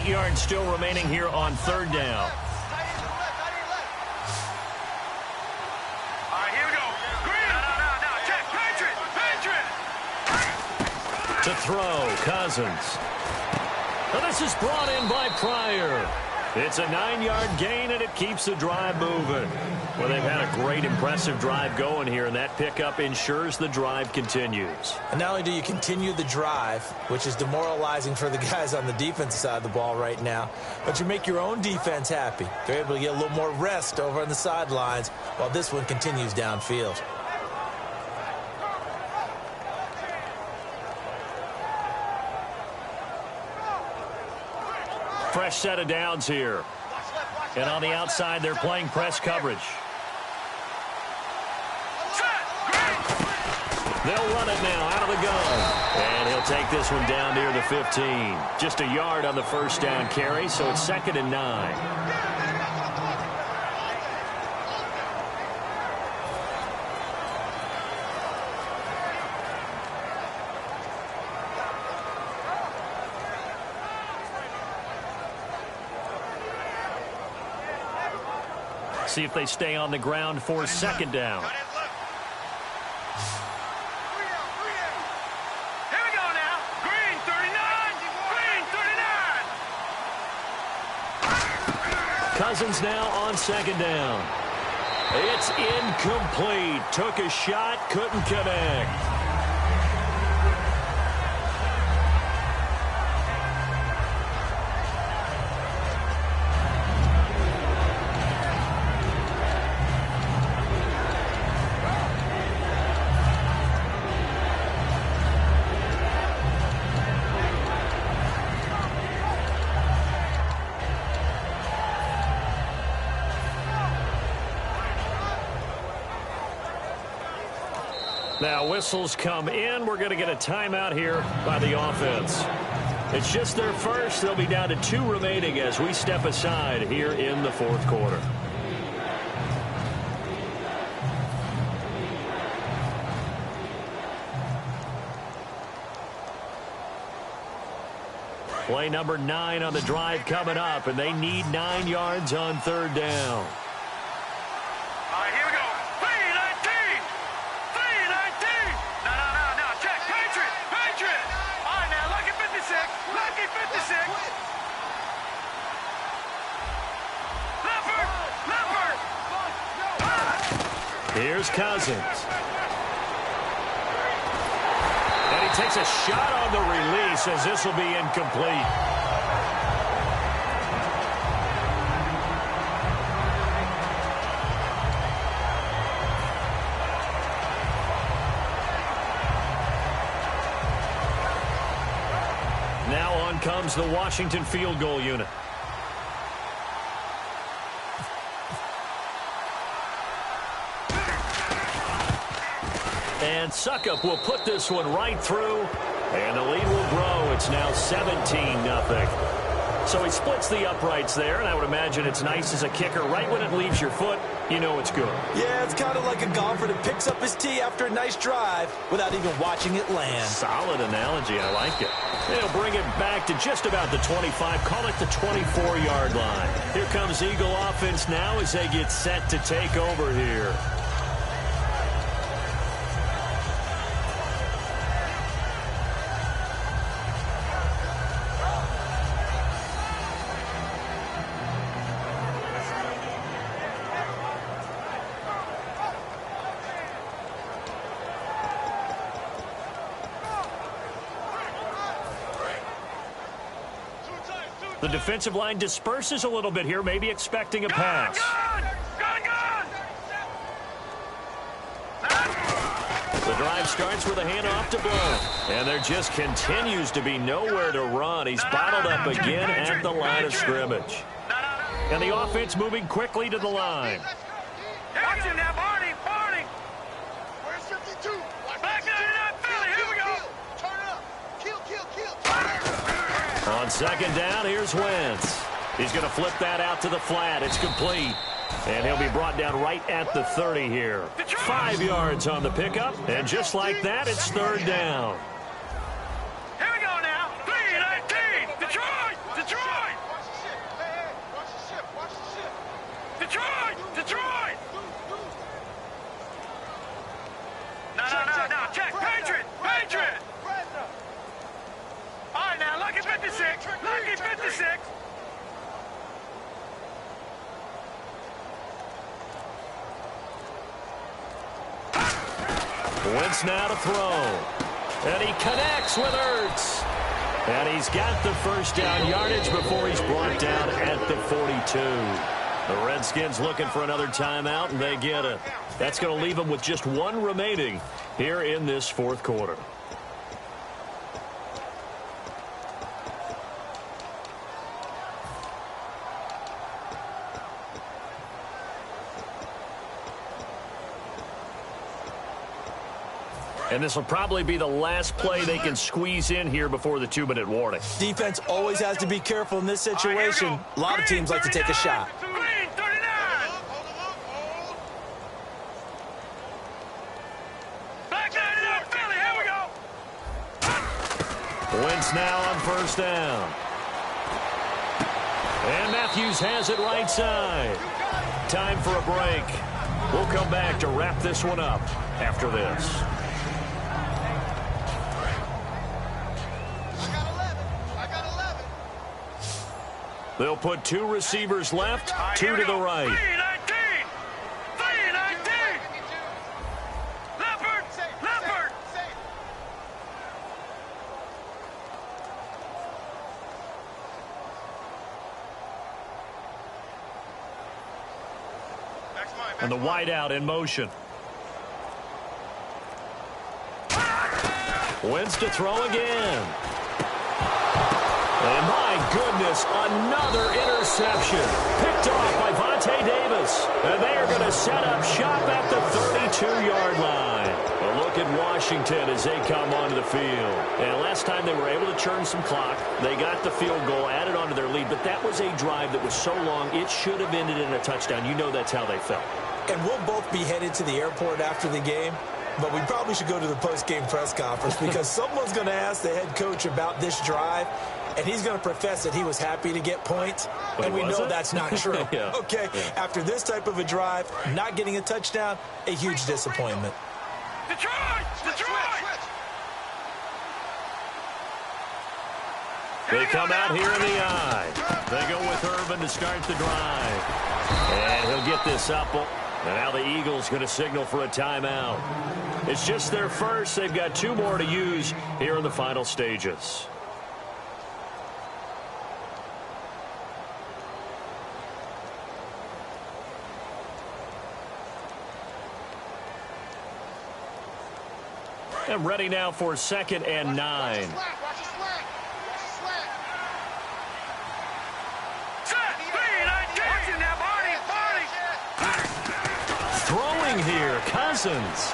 Yards still remaining here on third down. All right, here we go. Green. No. Check. Patriot. To throw, Cousins. Now this is brought in by Pryor. It's a 9-yard gain, and it that keeps the drive moving. Well, they've had a great, impressive drive going here, and that pickup ensures the drive continues. And not only do you continue the drive, which is demoralizing for the guys on the defensive side of the ball right now, but you make your own defense happy. They're able to get a little more rest over on the sidelines while this one continues downfield. Fresh set of downs here. And on the outside, they're playing press coverage. They'll run it now out of the gun. And he'll take this one down near the 15. Just a yard on the first down carry, so it's 2nd and 9. See if they stay on the ground for 2nd down. Here we go now. Green 39. Green 39. Cousins now on 2nd down. It's incomplete. Took a shot, couldn't connect. Now whistles come in. We're going to get a timeout here by the offense. It's just their first. They'll be down to 2 remaining as we step aside here in the 4th quarter. Play number 9 on the drive coming up, and they need 9 yards on 3rd down. All right, here we go. 3-19. 3-19. No. Check. Patriot. Patriot. All right, now, lucky 56. Lucky 56. Leopard. Here's Cousins. And he takes a shot on the release as this will be incomplete. Now on comes the Washington field goal unit. And Suckup will put this one right through, and the lead will grow. It's now 17-0. So he splits the uprights there, and I would imagine it's nice as a kicker. Right when it leaves your foot, you know it's good. Yeah, it's kind of like a golfer that picks up his tee after a nice drive without even watching it land. Solid analogy. I like it. They'll bring it back to just about the 25. Call it the 24-yard line. Here comes Eagle offense now as they get set to take over here. The defensive line disperses a little bit here, maybe expecting a pass. The drive starts with a handoff to Blount. And there just continues to be nowhere to run. He's bottled up again at the line of scrimmage. And the offense moving quickly to the line. Watch him now, Barney. Where's 52? Back 99, Philly. Here we go. Turn it up. Kill. On 2nd down, here's Wentz. He's going to flip that out to the flat. It's complete. And he'll be brought down right at the 30 here. 5 yards on the pickup. And just like that, it's 3rd down. Here we go now. 3-19. Detroit. Watch the ship. Hey, watch the ship. Detroit. No. Check. Patriot. All right, now, lucky 56. Wentz now to throw. And he connects with Ertz. And he's got the first down yardage before he's brought down at the 42. The Redskins looking for another timeout, and they get it. That's going to leave them with just one remaining here in this fourth quarter. And this will probably be the last play they can squeeze in here before the 2-minute warning. Defense always has to be careful in this situation. A lot of teams like to take a shot. Green 39. Back line it up, Philly. Here we go. Wentz now on first down. And Matthews has it right side. Time for a break. We'll come back to wrap this one up after this. They'll put two receivers left, two to the right. 319. 319. Leopard. Leopard. And the wideout in motion. Wentz to throw again. And my goodness, another interception. Picked off by Vontae Davis. And they are going to set up shop at the 32-yard line. A look at Washington as they come onto the field. And last time they were able to churn some clock. They got the field goal, added onto their lead. But that was a drive that was so long, it should have ended in a touchdown. You know that's how they felt. And we'll both be headed to the airport after the game. But we probably should go to the post-game press conference because someone's going to ask the head coach about this drive. And he's going to profess that he was happy to get points, and we know that's not true. Yeah. Okay, yeah. After this type of a drive, not getting a touchdown, a huge disappointment. Detroit! Detroit! They come out here in the eye. They go with Urban to start the drive. And he'll get this up. And now the Eagles going to signal for a timeout. It's just their first. They've got two more to use here in the final stages. And ready now for 2nd and 9. Throwing here, Cousins.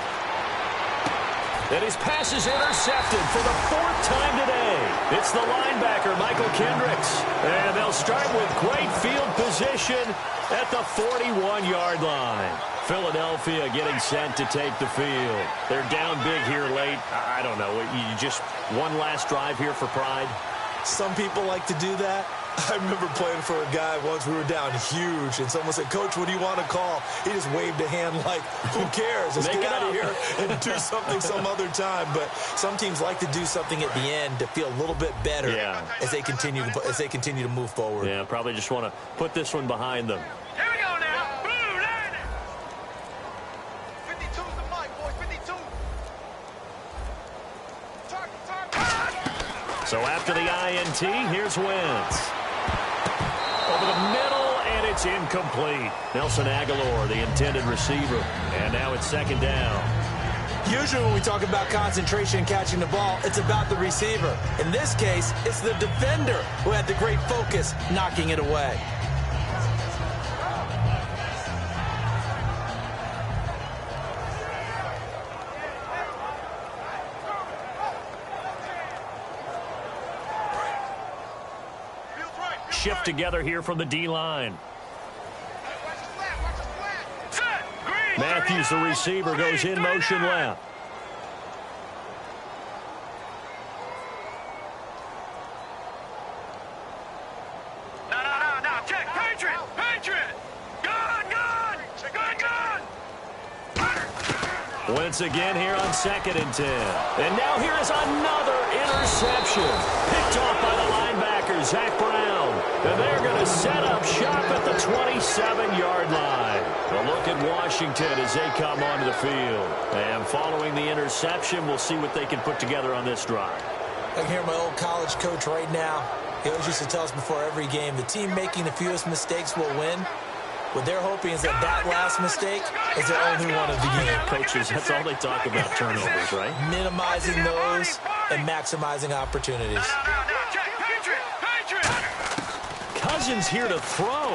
And his pass is intercepted for the 4th time today. It's the linebacker, Michael Kendricks. And they'll start with great field position at the 41-yard line. Philadelphia getting set to take the field. They're down big here late. I don't know. You just one last drive here for pride? Some people like to do that. I remember playing for a guy once. We were down huge, and someone said, "Coach, what do you want to call?" He just waved a hand like, "Who cares? Let's get out of here and do something some other time." But some teams like to do something at the end to feel a little bit better as they continue to move forward. Yeah, probably just want to put this one behind them. Here we go now. Blue 90. 52's the mic, boys. 52. So after the INT, here's Wentz. Over the middle, and it's incomplete. Nelson Aguilar, the intended receiver. And now it's 2nd down. Usually when we talk about concentration and catching the ball, it's about the receiver. In this case, it's the defender who had the great focus knocking it away. Shift together here from the D-line. Matthews, the receiver, goes in motion left. No. Check. Patriot. Gun. Wentz again here on 2nd and 10. And now here is another interception. Picked off by the linebacker, Zach Brown. And they're going to set up shop at the 27-yard line. A look at Washington as they come onto the field. And following the interception, we'll see what they can put together on this drive. I can hear my old college coach right now. He always used to tell us before every game, the team making the fewest mistakes will win. What they're hoping is that last mistake is their only one of the game. Coaches, that's all they talk about, turnovers, right? Minimizing those and maximizing opportunities. Cousins here to throw.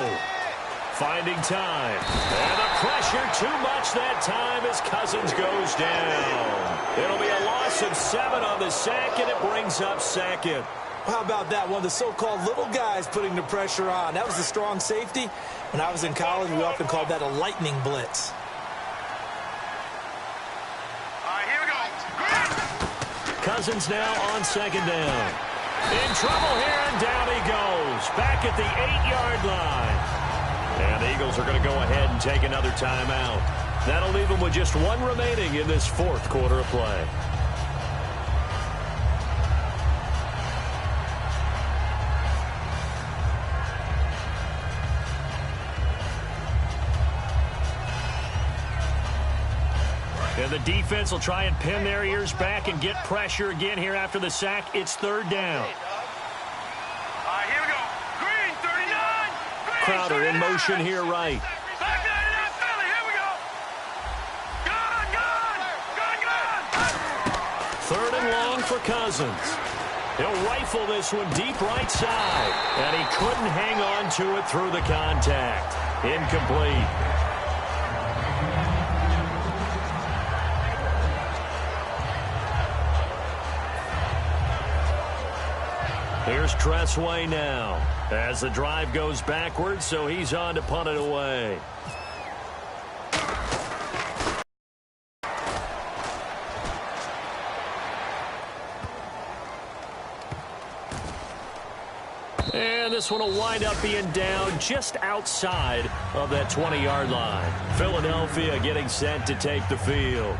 Finding time. And the pressure too much that time as Cousins goes down. It'll be a loss of 7 on the sack, and it brings up second. How about that? One of the so-called little guys putting the pressure on. That was a strong safety. When I was in college, we often called that a lightning blitz. All right, here we go. Cousins now on second down. In trouble here, and down he goes. Back at the 8-yard line. And the Eagles are going to go ahead and take another timeout. That'll leave them with just 1 remaining in this 4th quarter of play. And the defense will try and pin their ears back and get pressure again here after the sack. It's 3rd down. All right, here we go. Green, 39. Green, Crowder 39. in motion here right. Back 99, Philly, here we go. Gun. 3rd and long for Cousins. He'll rifle this one deep right side. And he couldn't hang on to it through the contact. Incomplete. Here's Tressway now as the drive goes backwards, so he's on to punt it away. And this one will wind up being down just outside of that 20-yard line. Philadelphia getting set to take the field.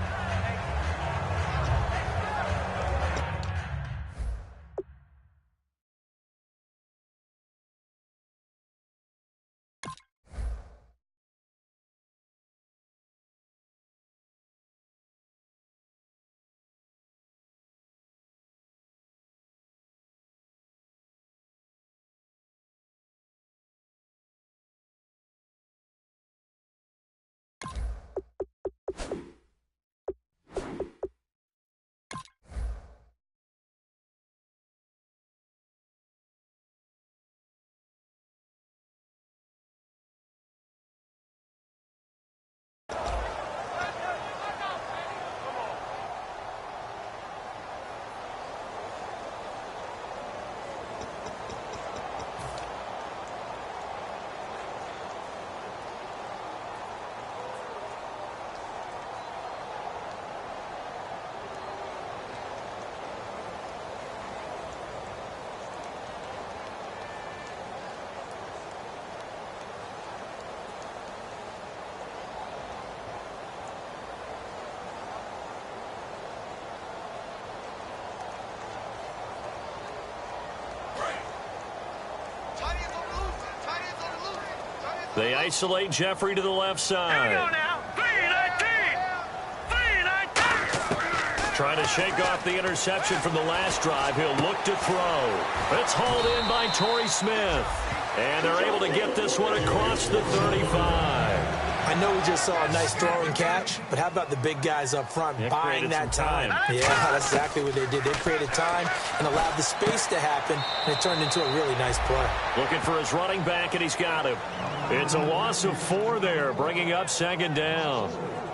They isolate Jeffrey to the left side. Here we go now. 319. 319. Trying to shake off the interception from the last drive. He'll look to throw. It's hauled in by Torrey Smith. And they're able to get this one across the 35. I know we just saw a nice throwing catch, but how about the big guys up front buying that time? Yeah, that's exactly what they did. They created time and allowed the space to happen, and it turned into a really nice play. Looking for his running back, and he's got him. It's a loss of 4 there, bringing up second down.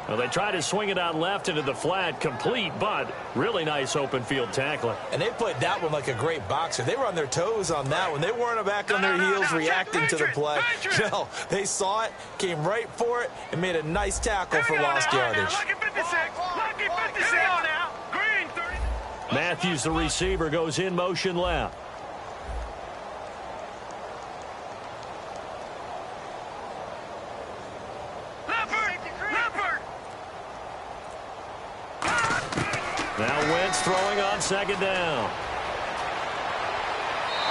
Well, they tried to swing it out left into the flat, complete, but really nice open field tackling. And they played that one like a great boxer. They were on their toes on that one. They weren't back on their heels reacting to the play. No, they saw it, came right for it, and made a nice tackle for lost yardage. Lucky 56. Lucky 56 now. Green, 30. Matthews, the receiver, goes in motion left. Now Wentz throwing on second down.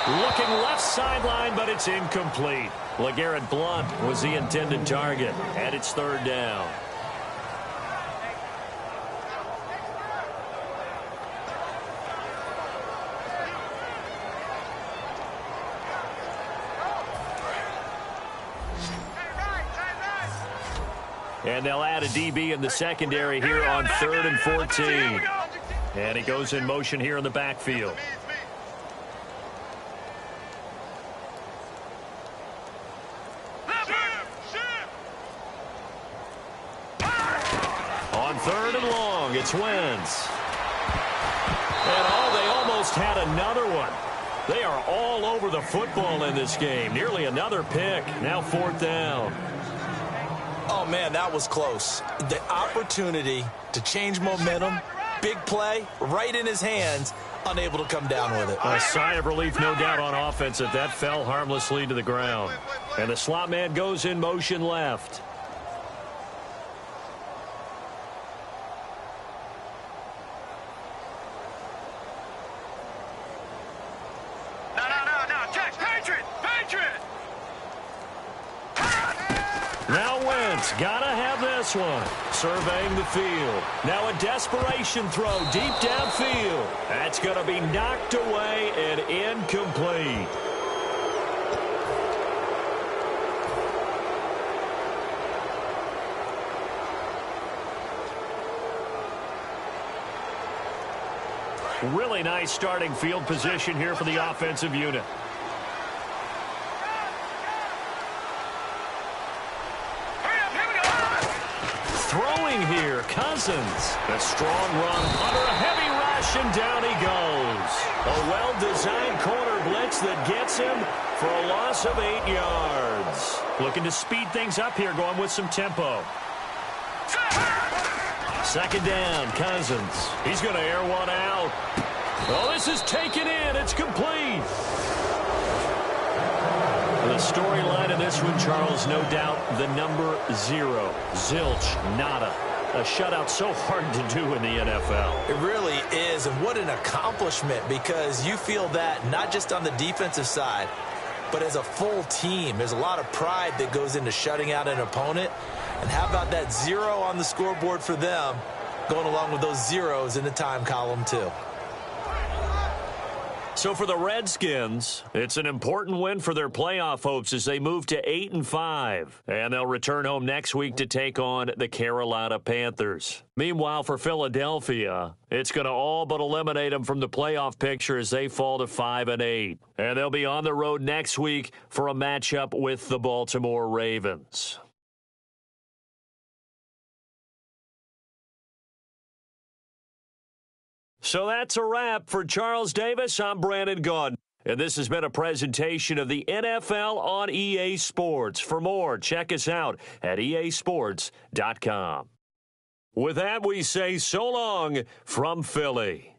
Looking left sideline, but it's incomplete. LeGarrette Blount was the intended target, and it's third down. And they'll add a DB in the secondary here on 3rd and 14. And he goes in motion here in the backfield. On 3rd and long, it's Wentz. And they almost had another one. They are all over the football in this game. Nearly another pick. Now 4th down. Oh, man, that was close. The opportunity to change momentum, big play, right in his hands, unable to come down with it. A sigh of relief, no doubt, on offense that fell harmlessly to the ground. And the slot man goes in motion left. No, check, Patriot! Now Wentz, gotta have this one. Surveying the field. Now a desperation throw deep downfield. That's gonna be knocked away and incomplete. Really nice starting field position here for the offensive unit. Throwing here, Cousins. A strong run under a heavy rush, and down he goes. A well-designed corner blitz that gets him for a loss of 8 yards. Looking to speed things up here, going with some tempo. 2nd down, Cousins. He's going to air one out. Oh, this is taken in. It's complete. The storyline in this one, Charles, no doubt the number 0. Zilch, nada. A shutout so hard to do in the NFL. It really is, and what an accomplishment, because you feel that not just on the defensive side, but as a full team. There's a lot of pride that goes into shutting out an opponent. And how about that 0 on the scoreboard for them, going along with those zeros in the time column, too. So for the Redskins, it's an important win for their playoff hopes as they move to 8-5. And they'll return home next week to take on the Carolina Panthers. Meanwhile, for Philadelphia, it's going to all but eliminate them from the playoff picture as they fall to 5-8. And they'll be on the road next week for a matchup with the Baltimore Ravens. So that's a wrap. For Charles Davis, I'm Brandon Gaudin. And this has been a presentation of the NFL on EA Sports. For more, check us out at easports.com. With that, we say so long from Philly.